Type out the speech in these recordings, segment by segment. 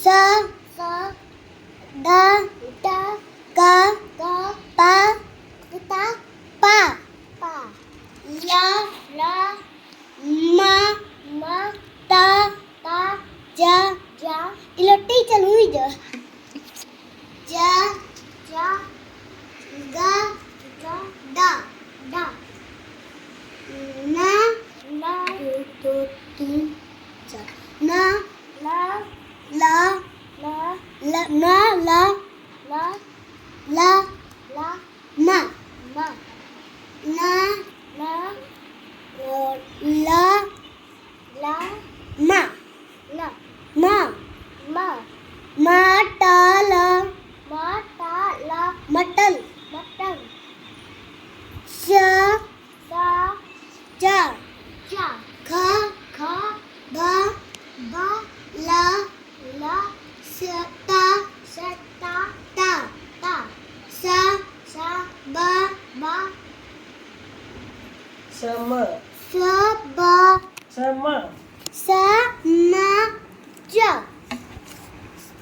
सा सा दा दा का गा पा ता पा पा ला ला मा मा ता ता जा जा इलोटी चलुई जा जा जा गा गा दा दा ना ना दो तीन चार ना ला ला ला ला ना ला ला ला ला मा मा ना ना ला ला मा ला मा मा मटल मा ता ला मटल मटन श सा चा चा ख खा ग बा ला ला स ता सता ता ता सा सा ब बा सम स ब सम स म ज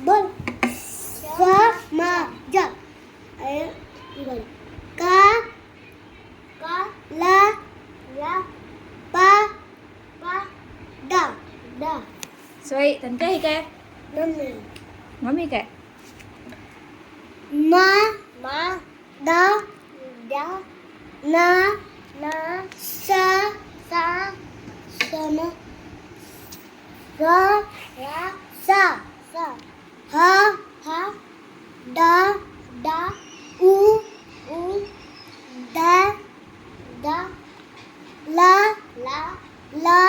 बोल स म ज बोल का का ला ला पा pa दा da Suy, tante hike. नन्हे Mami ke. मा ma दा da ना na स sa सम र ra सा sa ह ha दा da उ u दा da ला la ला